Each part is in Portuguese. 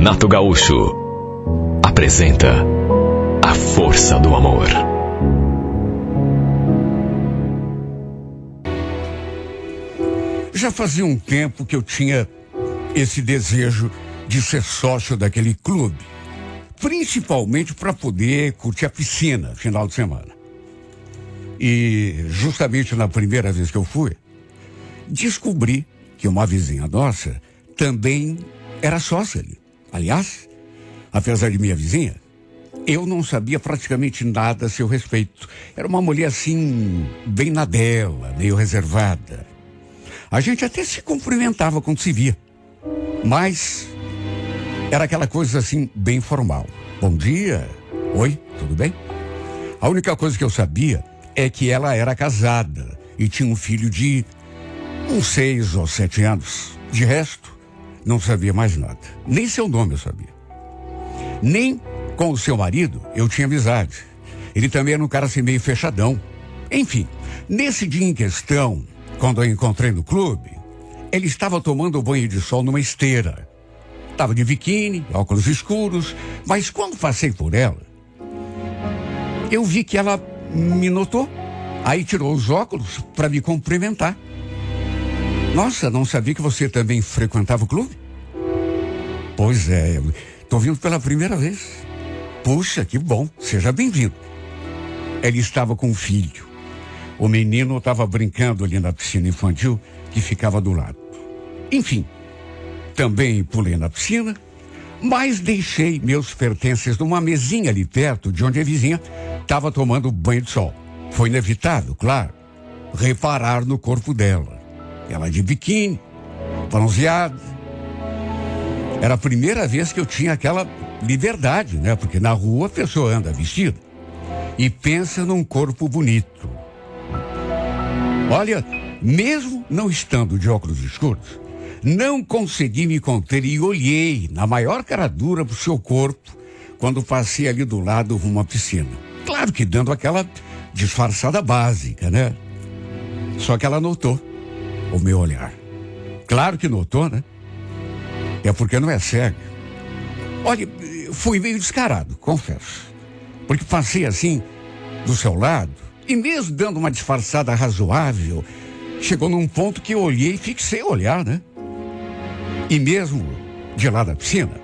Renato Gaúcho apresenta A Força do Amor. Já fazia um tempo que eu tinha esse desejo de ser sócio daquele clube, principalmente para poder curtir a piscina final de semana. E justamente na primeira vez que eu fui, descobri que uma vizinha nossa também era sócia ali. Aliás, apesar de minha vizinha, eu não sabia praticamente nada a seu respeito. Era uma mulher assim, bem na dela, meio reservada. A gente até se cumprimentava quando se via, mas era aquela coisa assim, bem formal. Bom dia, oi, tudo bem? A única coisa que eu sabia é que ela era casada e tinha um filho de uns 6 ou 7 anos. De resto, não sabia mais nada. Nem seu nome eu sabia. Nem com o seu marido eu tinha amizade. Ele também era um cara assim meio fechadão. Enfim, nesse dia em questão, quando eu encontrei no clube, ele estava tomando banho de sol numa esteira. Estava de biquíni, óculos escuros, mas quando passei por ela, eu vi que ela me notou. Aí tirou os óculos para me cumprimentar. Nossa, não sabia que você também frequentava o clube? Pois é, estou vindo pela primeira vez. Puxa, que bom, seja bem-vindo. Ele estava com um filho. O menino estava brincando ali na piscina infantil que ficava do lado. Enfim, também pulei na piscina, mas deixei meus pertences numa mesinha ali perto de onde a vizinha estava tomando banho de sol. Foi inevitável, claro, reparar no corpo dela. Ela de biquíni, bronzeada. Era a primeira vez que eu tinha aquela liberdade, né? Porque na rua a pessoa anda vestida e pensa num corpo bonito. Olha, mesmo não estando de óculos escuros, não consegui me conter e olhei na maior cara dura pro seu corpo quando passei ali do lado de uma piscina. Claro que dando aquela disfarçada básica, né? Só que ela notou o meu olhar. Claro que notou, né? É porque não é cega. Olha, fui meio descarado, confesso. Porque passei assim, do seu lado, e mesmo dando uma disfarçada razoável, chegou num ponto que eu olhei e fixei o olhar, né? E mesmo de lá da piscina,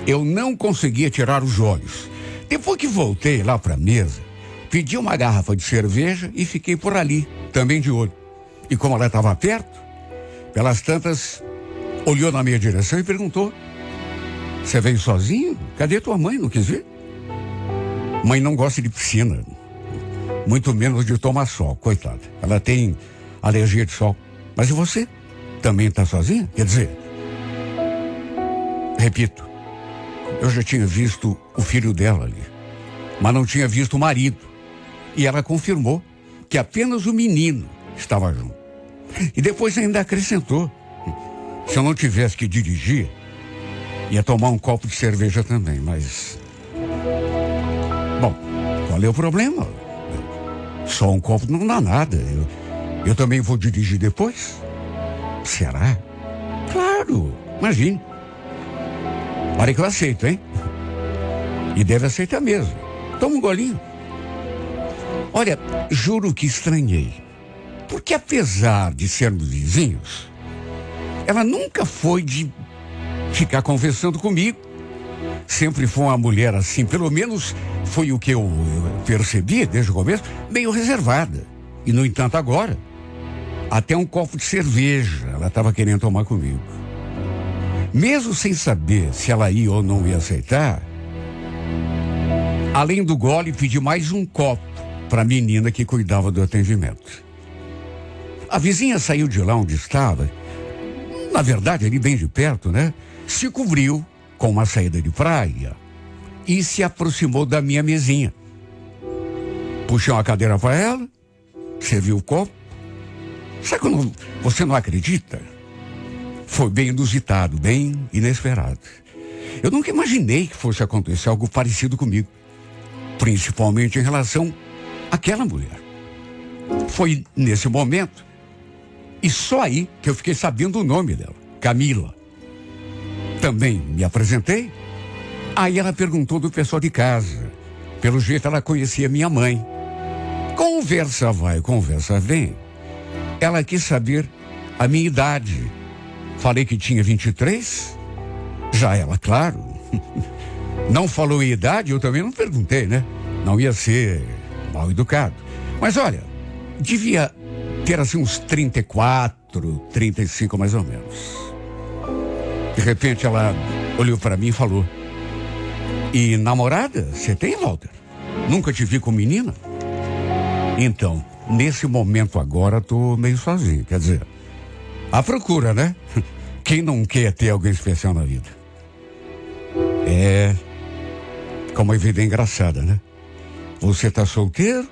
eu não conseguia tirar os olhos. Depois que voltei lá para a mesa, pedi uma garrafa de cerveja e fiquei por ali, também de olho. E como ela estava perto, pelas tantas, olhou na minha direção e perguntou: você veio sozinho? Cadê tua mãe? Não quis vir? Mãe não gosta de piscina, muito menos de tomar sol, coitada. Ela tem alergia de sol. Mas e você? Também está sozinha? Quer dizer, repito, eu já tinha visto o filho dela ali, mas não tinha visto o marido. E ela confirmou que apenas o menino estava junto. E depois ainda acrescentou: se eu não tivesse que dirigir, ia tomar um copo de cerveja também, mas... Bom, qual é o problema? Só um copo não dá nada. Eu também vou dirigir depois? Será? Claro, imagine. Olha que eu aceito, hein? E deve aceitar mesmo. Toma um golinho. Olha, juro que estranhei. Porque apesar de sermos vizinhos, ela nunca foi de ficar conversando comigo. Sempre foi uma mulher assim, pelo menos foi o que eu percebi desde o começo, meio reservada. E, no entanto, agora, até um copo de cerveja ela estava querendo tomar comigo. Mesmo sem saber se ela ia ou não ia aceitar, além do gole, pedi mais um copo para a menina que cuidava do atendimento. A vizinha saiu de lá onde estava, na verdade, ali bem de perto, né? Se cobriu com uma saída de praia e se aproximou da minha mesinha. Puxei uma cadeira para ela, serviu o copo. Sabe quando você não acredita? Foi bem inusitado, bem inesperado. Eu nunca imaginei que fosse acontecer algo parecido comigo, principalmente em relação àquela mulher. Foi nesse momento, e só aí, que eu fiquei sabendo o nome dela, Camila. Também me apresentei. Aí ela perguntou do pessoal de casa. Pelo jeito ela conhecia minha mãe. Conversa vai, conversa vem. Ela quis saber a minha idade. Falei que tinha 23. Já ela, claro. Não falou em idade, eu também não perguntei, né? Não ia ser mal educado. Mas olha, devia ter assim uns 34, 35 mais ou menos. De repente ela olhou para mim e falou: e namorada, você tem, Walter? Nunca te vi com menina? Então, nesse momento agora, tô meio sozinho. Quer dizer, à procura, né? Quem não quer ter alguém especial na vida? Como a vida é engraçada, né? Você tá solteiro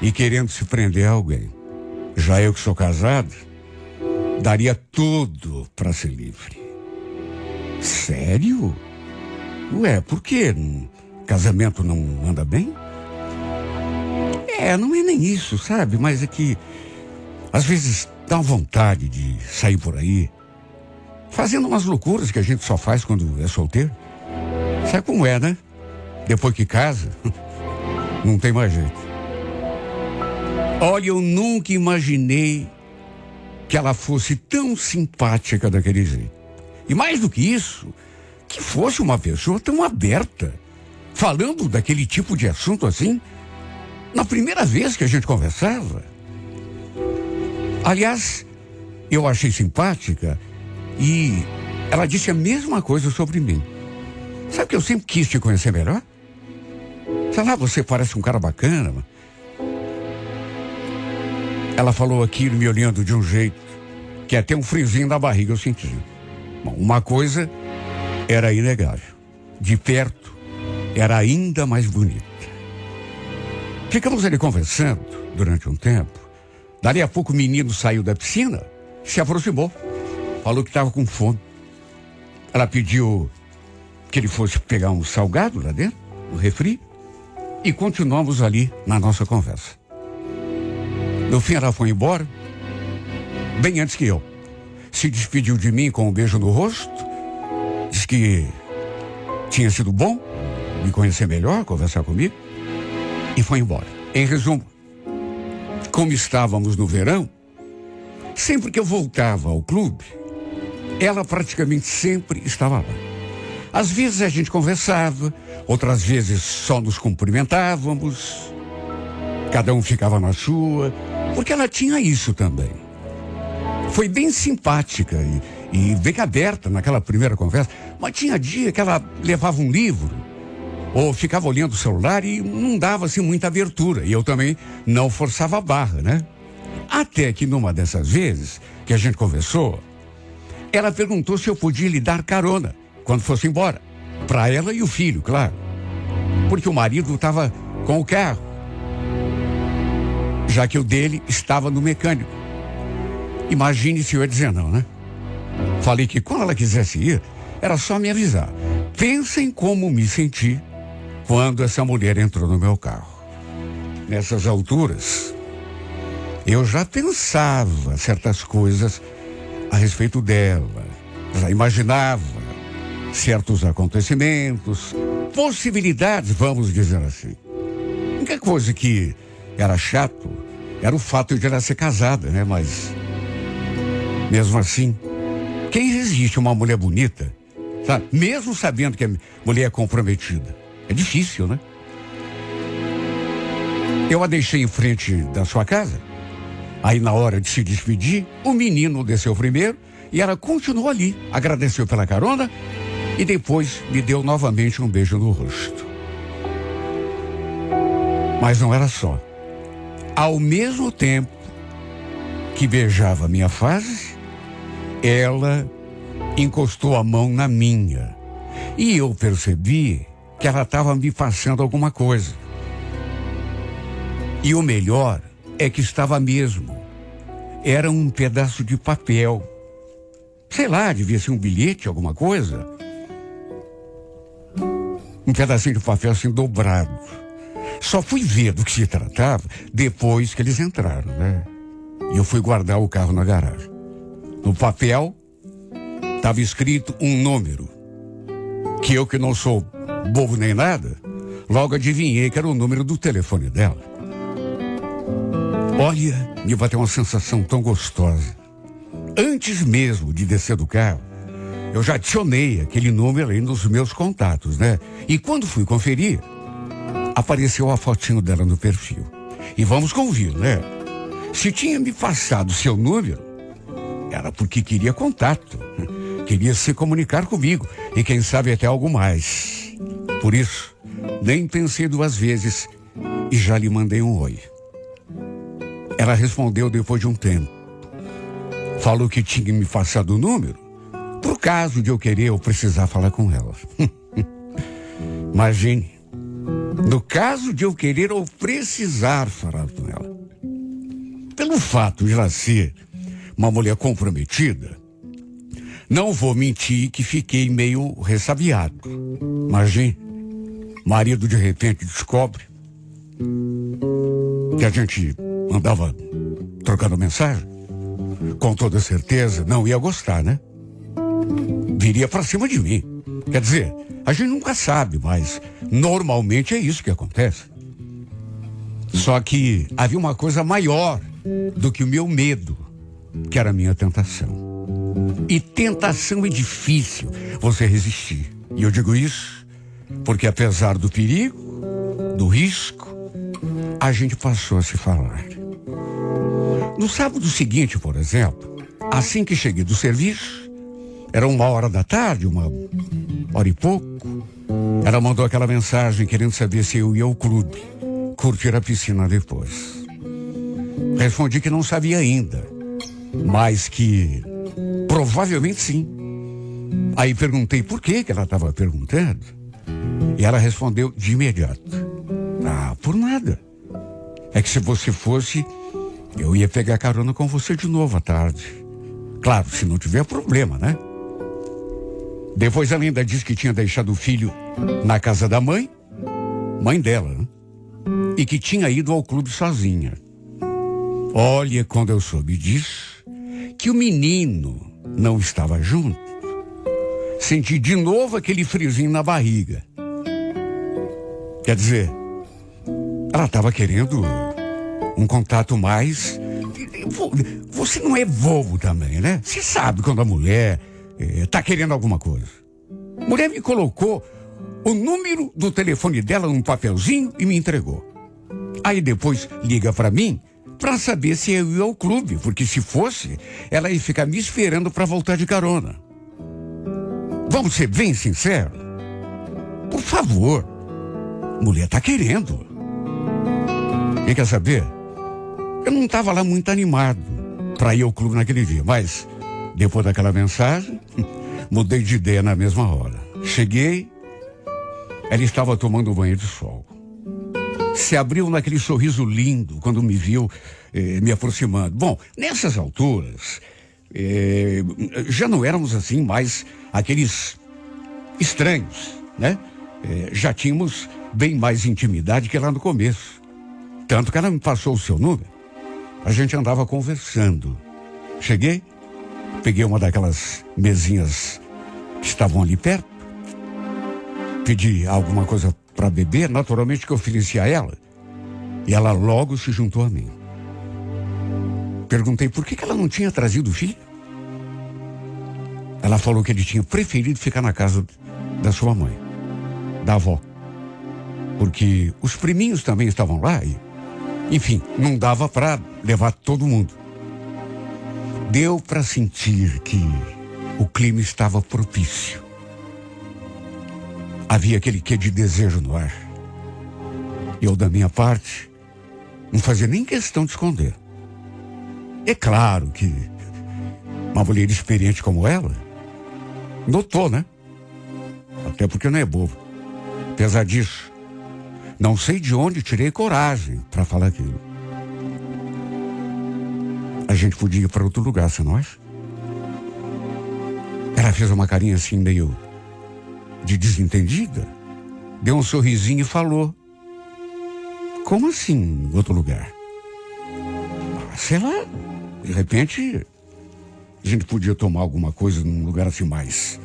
e querendo se prender a alguém. Já eu que sou casado, daria tudo para ser livre. Sério? Ué, por quê? Casamento não anda bem? Não é nem isso, sabe? Mas é que às vezes dá uma vontade de sair por aí fazendo umas loucuras que a gente só faz quando é solteiro. Sabe como é, né? Depois que casa, não tem mais jeito. Olha, eu nunca imaginei que ela fosse tão simpática daquele jeito. E mais do que isso, que fosse uma pessoa tão aberta, falando daquele tipo de assunto assim, na primeira vez que a gente conversava. Aliás, eu achei simpática e ela disse a mesma coisa sobre mim. Sabe que eu sempre quis te conhecer melhor? Sei lá, você parece um cara bacana. Ela falou aquilo me olhando de um jeito que até um friozinho na barriga eu senti. Bom, uma coisa era inegável. De perto, era ainda mais bonita. Ficamos ali conversando durante um tempo. Dali a pouco o menino saiu da piscina, se aproximou, falou que estava com fome. Ela pediu que ele fosse pegar um salgado lá dentro, um refri, e continuamos ali na nossa conversa. No fim ela foi embora, bem antes que eu. Se despediu de mim com um beijo no rosto, disse que tinha sido bom me conhecer melhor, conversar comigo, e foi embora. Em resumo, como estávamos no verão, sempre que eu voltava ao clube, ela praticamente sempre estava lá. Às vezes a gente conversava, outras vezes só nos cumprimentávamos, cada um ficava na sua, porque ela tinha isso também. Foi bem simpática e bem aberta naquela primeira conversa, mas tinha dia que ela levava um livro ou ficava olhando o celular e não dava assim muita abertura, e eu também não forçava a barra, né? Até que numa dessas vezes que a gente conversou, ela perguntou se eu podia lhe dar carona quando fosse embora, para ela e o filho, claro, porque o marido estava com o carro, já que o dele estava no mecânico. Imagine se eu ia dizer não, né? Falei que quando ela quisesse ir, era só me avisar. Pensem como me senti quando essa mulher entrou no meu carro. Nessas alturas, eu já pensava certas coisas a respeito dela. Já imaginava certos acontecimentos, possibilidades, vamos dizer assim. A única coisa que era chato era o fato de ela ser casada, né? Mas, mesmo assim, quem resiste a uma mulher bonita, sabe? Mesmo sabendo que a mulher é comprometida? É difícil, né? Eu a deixei em frente da sua casa. Aí, na hora de se despedir, o menino desceu primeiro e ela continuou ali, agradeceu pela carona e depois me deu novamente um beijo no rosto. Mas não era só. Ao mesmo tempo que beijava minha face, ela encostou a mão na minha. E eu percebi que ela estava me passando alguma coisa. E o melhor é que estava mesmo. Era um pedaço de papel. Sei lá, devia ser um bilhete, alguma coisa. Um pedacinho de papel assim dobrado. Só fui ver do que se tratava depois que eles entraram, né? E eu fui guardar o carro na garagem. No papel Estava escrito um número, que eu, que não sou bobo nem nada, logo adivinhei que era o número do telefone dela. Olha, me bateu uma sensação tão gostosa. Antes mesmo de descer do carro, eu já adicionei aquele número aí nos meus contatos, né? E quando fui conferir, apareceu a fotinho dela no perfil. E vamos convir, né? Se tinha me passado seu número, era porque queria contato. Queria se comunicar comigo. E quem sabe até algo mais. Por isso, nem pensei duas vezes e já lhe mandei um oi. Ela respondeu depois de um tempo. Falou que tinha me passado o número, por caso de eu querer ou precisar falar com ela. Imagine, no caso de eu querer ou precisar falar com ela. Pelo fato de ela ser uma mulher comprometida, não vou mentir que fiquei meio ressabiado. Imagine, marido de repente descobre que a gente andava trocando mensagem. Com toda certeza não ia gostar, né? Viria pra cima de mim. Quer dizer, a gente nunca sabe, mas normalmente é isso que acontece. Só que havia uma coisa maior do que o meu medo, que era a minha tentação. E tentação é difícil você resistir. E eu digo isso porque, apesar do perigo, do risco, a gente passou a se falar. No sábado seguinte, por exemplo, assim que cheguei do serviço, era 1h da tarde, 1h e pouco, ela mandou aquela mensagem querendo saber se eu ia ao clube, curtir a piscina depois. Respondi que não sabia ainda, mas que provavelmente sim. Aí perguntei por que ela estava perguntando, e ela respondeu de imediato: "Ah, por nada. É que se você fosse, eu ia pegar carona com você de novo à tarde. Claro, se não tiver problema, né?" Depois ela ainda disse que tinha deixado o filho na casa da mãe dela, né? E que tinha ido ao clube sozinha. Olha, quando eu soube disso, que o menino não estava junto, senti de novo aquele friozinho na barriga. Quer dizer, ela estava querendo um contato mais. Você não é bobo também, né? Você sabe quando a mulher tá querendo alguma coisa. A mulher me colocou o número do telefone dela num papelzinho e me entregou. Aí depois liga pra mim pra saber se eu ia ao clube, porque se fosse, ela ia ficar me esperando pra voltar de carona. Vamos ser bem sinceros? Por favor. Mulher tá querendo. E quer saber? Eu não estava lá muito animado para ir ao clube naquele dia, mas depois daquela mensagem, mudei de ideia na mesma hora. Cheguei, ela estava tomando banho de sol. Se abriu naquele sorriso lindo quando me viu me aproximando. Bom, nessas alturas, já não éramos assim mais aqueles estranhos, né? Já tínhamos bem mais intimidade que lá no começo. Tanto que ela me passou o seu número. A gente andava conversando. Cheguei, peguei uma daquelas mesinhas que estavam ali perto, pedi alguma coisa para beber, naturalmente que eu ofereci a ela, e ela logo se juntou a mim. Perguntei por que ela não tinha trazido o filho. Ela falou que ele tinha preferido ficar na casa da sua mãe, da avó, porque os priminhos também estavam lá e, enfim, não dava para levar todo mundo. Deu para sentir que o clima estava propício. Havia aquele quê de desejo no ar. Eu, da minha parte, não fazia nem questão de esconder. É claro que uma mulher experiente como ela notou, né? Até porque não é bobo. Apesar disso, não sei de onde tirei coragem para falar aquilo. A gente podia ir para outro lugar, se nós. Ela fez uma carinha assim meio de desentendida, deu um sorrisinho e falou: "Como assim, outro lugar?" Sei lá, de repente A gente podia tomar alguma coisa num lugar assim mais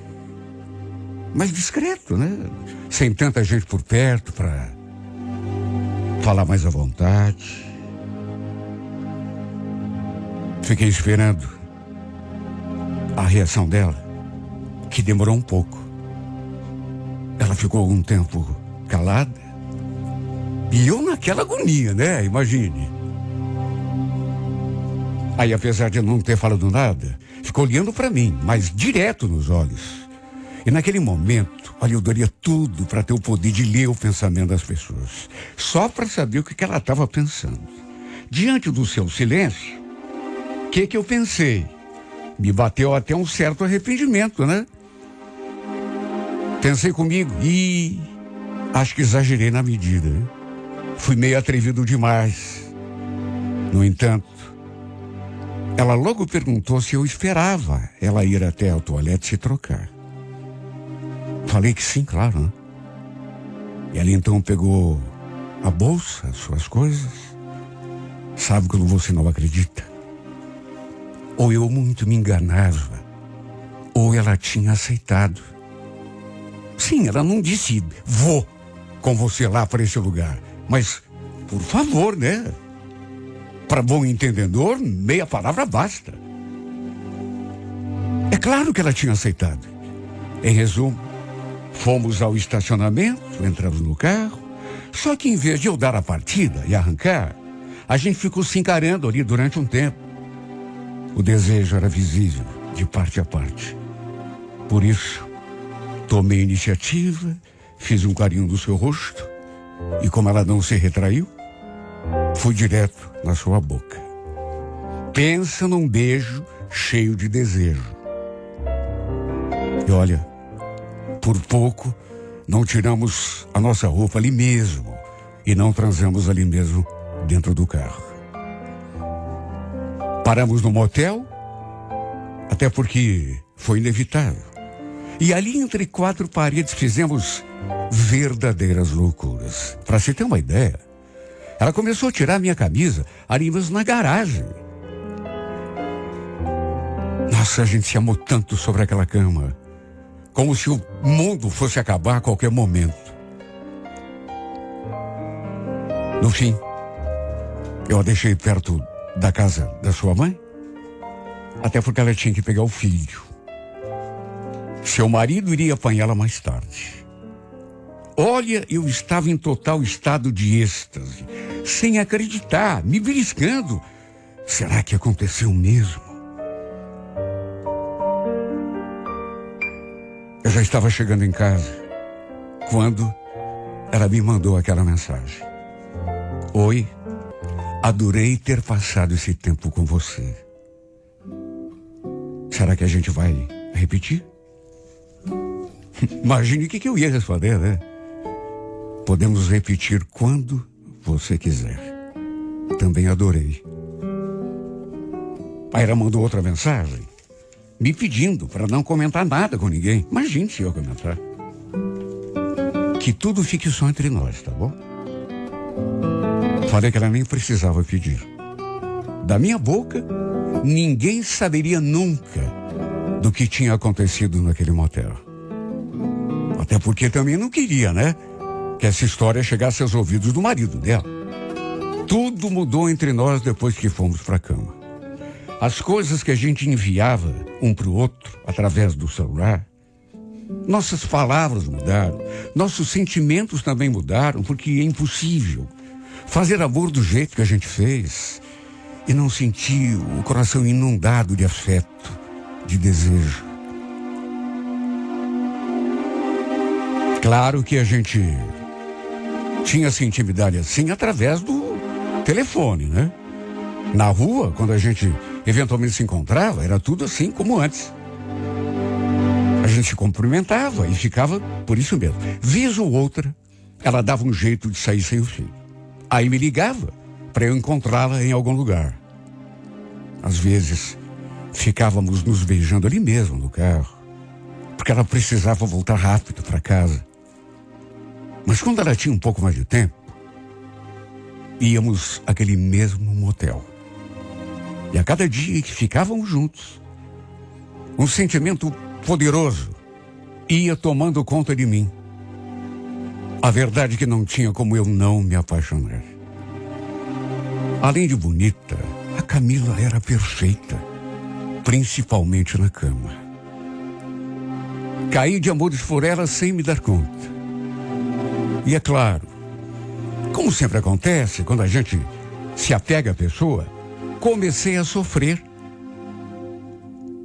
discreto, né? Sem tanta gente por perto para falar mais à vontade. Fiquei esperando a reação dela, que demorou um pouco. Ela ficou algum tempo calada. E eu naquela agonia, né? Imagine. Aí, apesar de não ter falado nada, ficou olhando para mim, mas direto nos olhos. E naquele momento, olha, eu daria tudo para ter o poder de ler o pensamento das pessoas. Só para saber o que ela estava pensando. Diante do seu silêncio, o que eu pensei? Me bateu até um certo arrependimento, né? Pensei comigo, acho que exagerei na medida, né? Fui meio atrevido demais. No entanto, ela logo perguntou se eu esperava ela ir até a toalete se trocar. Falei que sim, claro, né? E ela então pegou a bolsa, as suas coisas. Sabe quando você não acredita? Ou eu muito me enganava, ou ela tinha aceitado. Sim, ela não disse, vou com você lá para esse lugar. Mas, por favor, né? Para bom entendedor, meia palavra basta. É claro que ela tinha aceitado. Em resumo, fomos ao estacionamento, entramos no carro. Só que em vez de eu dar a partida e arrancar, a gente ficou se encarando ali durante um tempo. O desejo era visível, de parte a parte. Por isso, tomei iniciativa, fiz um carinho no seu rosto, e como ela não se retraiu, fui direto na sua boca. Pensa num beijo cheio de desejo. E olha, por pouco, não tiramos a nossa roupa ali mesmo, e não transamos ali mesmo dentro do carro. Paramos no motel, até porque foi inevitável. E ali entre quatro paredes fizemos verdadeiras loucuras. Para se ter uma ideia, ela começou a tirar minha camisa ali mesmo na garagem. Nossa, a gente se amou tanto sobre aquela cama, como se o mundo fosse acabar a qualquer momento. No fim, eu a deixei perto da casa da sua mãe, até porque ela tinha que pegar o filho. Seu marido iria apanhá-la mais tarde. Olha, eu estava em total estado de êxtase, sem acreditar, me beliscando. Será que aconteceu mesmo? Eu já estava chegando em casa, quando ela me mandou aquela mensagem. Oi, adorei ter passado esse tempo com você. Será que a gente vai repetir? Imagine o que eu ia responder, né? Podemos repetir quando você quiser. Também adorei. Aí ela mandou outra mensagem, me pedindo para não comentar nada com ninguém. Imagine se eu comentar. Que tudo fique só entre nós, tá bom? Falei que ela nem precisava pedir. Da minha boca, ninguém saberia nunca do que tinha acontecido naquele motel. Até porque também não queria, né? Que essa história chegasse aos ouvidos do marido dela. Tudo mudou entre nós depois que fomos para a cama. As coisas que a gente enviava um para o outro através do celular, nossas palavras mudaram, nossos sentimentos também mudaram, porque é impossível fazer amor do jeito que a gente fez e não sentir o coração inundado de afeto, de desejo. Claro que a gente tinha essa intimidade assim através do telefone, né? Na rua, quando a gente eventualmente se encontrava, era tudo assim como antes. A gente se cumprimentava e ficava por isso mesmo. Vez ou outra, ela dava um jeito de sair sem o filho. Aí me ligava para eu encontrá-la em algum lugar. Às vezes, ficávamos nos beijando ali mesmo no carro, porque ela precisava voltar rápido para casa. Mas quando ela tinha um pouco mais de tempo, íamos àquele mesmo motel. E a cada dia que ficávamos juntos, Um sentimento poderoso ia tomando conta de mim. A verdade é que não tinha como eu não me apaixonar. Além de bonita, a Camila era perfeita, principalmente na cama. Caí de amores por ela sem me dar conta. E é claro, como sempre acontece, quando a gente se apega à pessoa, comecei a sofrer.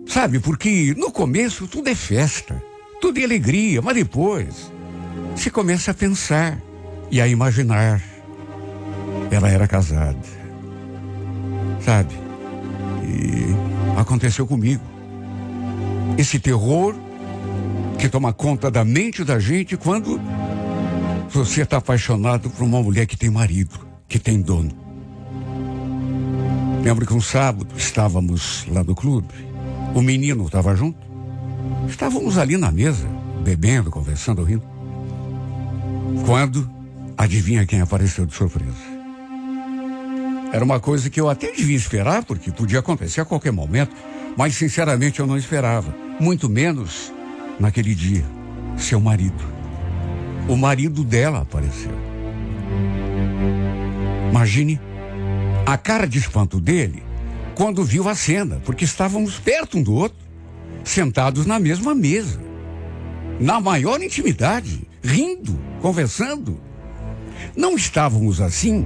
Sabe, porque no começo tudo é festa, tudo é alegria, mas depois você começa a pensar e a imaginar. Ela era casada, sabe? E aconteceu comigo. Esse terror que toma conta da mente da gente quando você está apaixonado por uma mulher que tem marido, que tem dono. Lembro que um sábado estávamos lá no clube, o menino estava junto. Estávamos ali na mesa, bebendo, conversando, rindo. Quando, adivinha quem apareceu de surpresa? Era uma coisa que eu até devia esperar, porque podia acontecer a qualquer momento, mas sinceramente eu não esperava. Muito menos naquele dia, seu marido. O marido dela apareceu. Imagine a cara de espanto dele quando viu a cena, porque estávamos perto um do outro, sentados na mesma mesa, na maior intimidade, rindo, conversando. Não estávamos assim,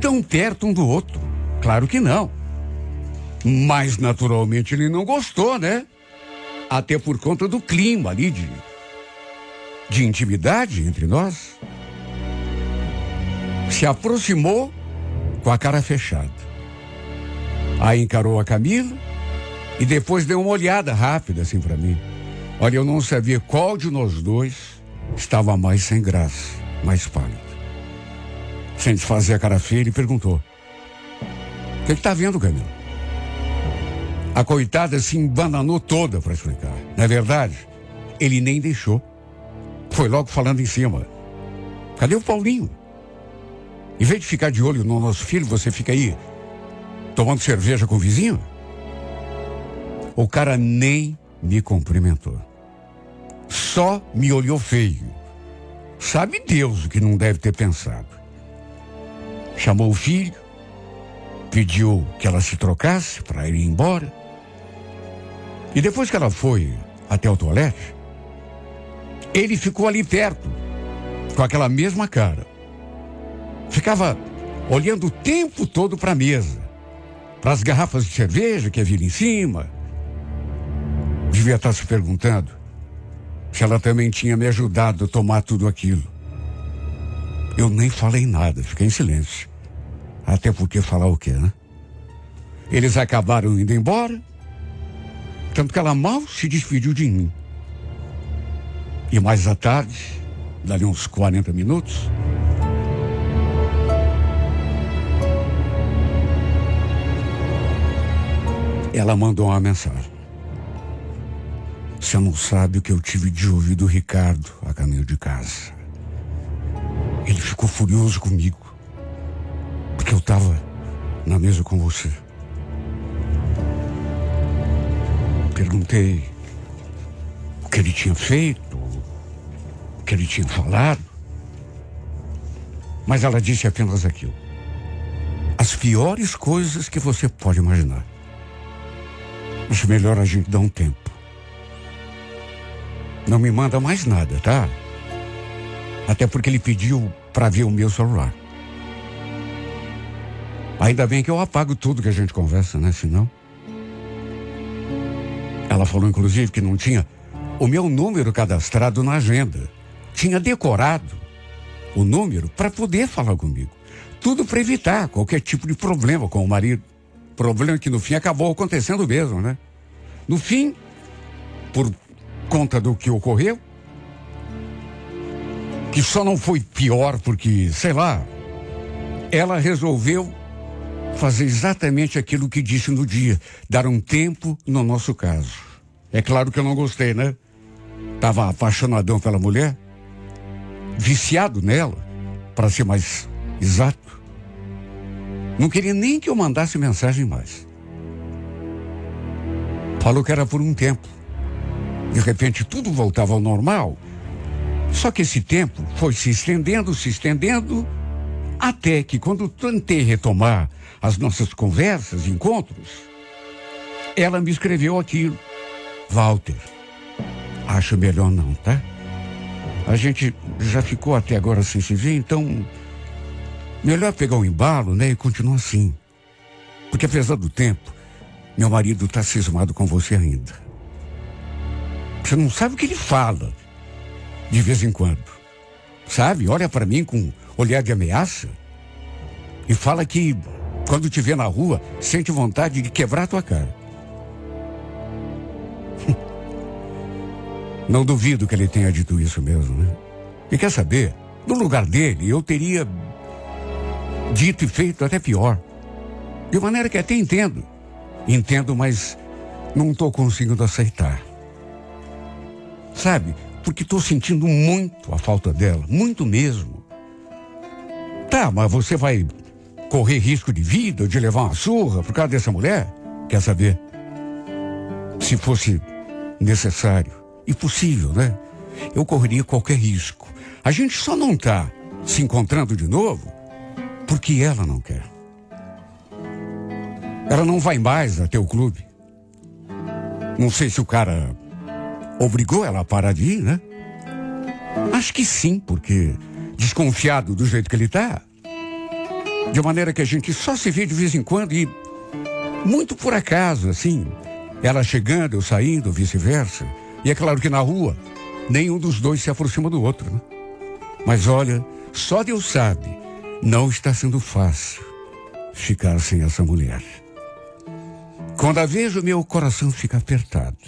tão perto um do outro. Claro que não. Mas naturalmente ele não gostou, né? Até por conta do clima ali de intimidade entre nós. Se aproximou com a cara fechada. Aí encarou a Camila e depois deu uma olhada rápida assim para mim. Olha, eu não sabia qual de nós dois estava mais sem graça, mais pálido. Sem desfazer a cara feia, ele perguntou: o que tá vendo, Camila? A coitada se embananou toda para explicar. Não é verdade? Ele nem deixou. Foi logo falando em cima. Cadê o Paulinho? Em vez de ficar de olho no nosso filho, você fica aí tomando cerveja com o vizinho? O cara nem me cumprimentou. Só me olhou feio. Sabe Deus o que não deve ter pensado. Chamou o filho, pediu que ela se trocasse para ir embora. E depois que ela foi até o toalete, ele ficou ali perto, com aquela mesma cara. Ficava olhando o tempo todo para a mesa, para as garrafas de cerveja que havia ali em cima. Devia estar se perguntando se ela também tinha me ajudado a tomar tudo aquilo. Eu nem falei nada, fiquei em silêncio. Até porque falar o quê, né? Eles acabaram indo embora, tanto que ela mal se despediu de mim. E mais à tarde, dali uns 40 minutos, ela mandou uma mensagem. Você não sabe o que eu tive de ouvir do Ricardo a caminho de casa. Ele ficou furioso comigo, porque eu estava na mesa com você. Perguntei o que ele tinha feito, o que ele tinha falado, mas ela disse apenas aquilo: as piores coisas que você pode imaginar. Acho melhor a gente dar um tempo. Não me manda mais nada, tá? Até porque ele pediu para ver o meu celular. Ainda bem que eu apago tudo que a gente conversa, né? Senão... Ela falou, inclusive, que não tinha o meu número cadastrado na agenda. Tinha decorado o número para poder falar comigo. Tudo para evitar qualquer tipo de problema com o marido. Problema que no fim acabou acontecendo mesmo, né? No fim, por conta do que ocorreu, que só não foi pior porque, sei lá, ela resolveu fazer exatamente aquilo que disse no dia, dar um tempo no nosso caso. É claro que eu não gostei, né? Tava apaixonadão pela mulher, viciado nela, para ser mais exato. Não queria nem que eu mandasse mensagem mais. Falou que era por um tempo, De repente tudo voltava ao normal. Só que esse tempo foi se estendendo, até que quando tentei retomar as nossas conversas, encontros, ela me escreveu aquilo. Walter, acho melhor não, tá? A gente já ficou até agora sem se ver, então melhor pegar um embalo, né, e continuar assim. Porque apesar do tempo, meu marido tá cismado com você ainda. Você não sabe o que ele fala, de vez em quando. Sabe, olha pra mim com olhar de ameaça e fala que quando te vê na rua, sente vontade de quebrar a tua cara. Não duvido que ele tenha dito isso mesmo, né? E quer saber? No lugar dele, eu teria dito e feito até pior. De maneira que até entendo. Entendo, mas não estou conseguindo aceitar. Sabe? Porque estou sentindo muito a falta dela. Muito mesmo. Tá, mas você vai correr risco de vida, de levar uma surra por causa dessa mulher? Quer saber? Se fosse necessário e possível, né? Eu correria qualquer risco. A gente só não tá se encontrando de novo porque ela não quer. Ela não vai mais até o clube. Não sei se o cara obrigou ela a parar de ir, né? Acho que sim, porque desconfiado do jeito que ele tá. De maneira que a gente só se vê de vez em quando e muito por acaso, assim. Ela chegando, eu saindo, vice-versa. E é claro que na rua, nenhum dos dois se aproxima do outro, né? Mas olha, só Deus sabe, não está sendo fácil ficar sem essa mulher. Quando a vejo, meu coração fica apertado.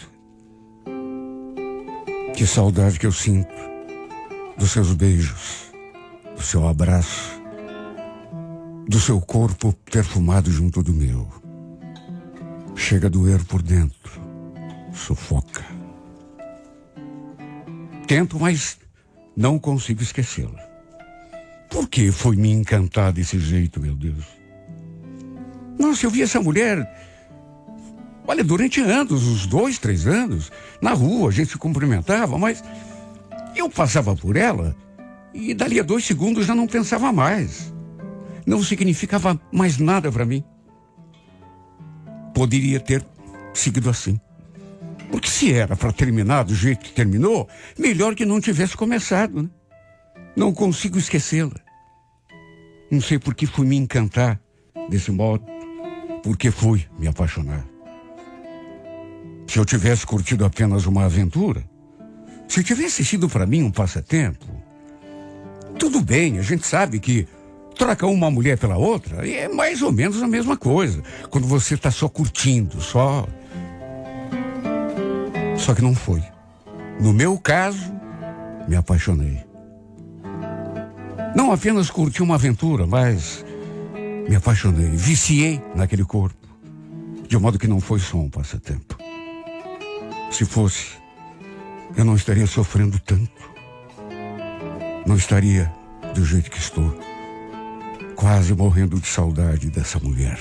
Que saudade que eu sinto dos seus beijos, do seu abraço, do seu corpo perfumado junto do meu. Chega a doer por dentro, sufoca. Tento, mas não consigo esquecê-la. Por que foi me encantar desse jeito, meu Deus? Nossa, eu vi essa mulher, olha, durante anos, uns 2, 3 anos, na rua, a gente se cumprimentava, mas eu passava por ela e dali a 2 segundos já não pensava mais. Não significava mais nada para mim. Poderia ter seguido assim. Porque se era para terminar do jeito que terminou, melhor que não tivesse começado, né? Não consigo esquecê-la. Não sei por que fui me encantar desse modo, porque fui me apaixonar. Se eu tivesse curtido apenas uma aventura, se tivesse sido para mim um passatempo, tudo bem, a gente sabe que troca uma mulher pela outra e é mais ou menos a mesma coisa. Quando você está só curtindo, só que não foi. No meu caso, me apaixonei. Não apenas curti uma aventura, mas me apaixonei, viciei naquele corpo, de modo que não foi só um passatempo. Se fosse, eu não estaria sofrendo tanto. Não estaria do jeito que estou, quase morrendo de saudade dessa mulher.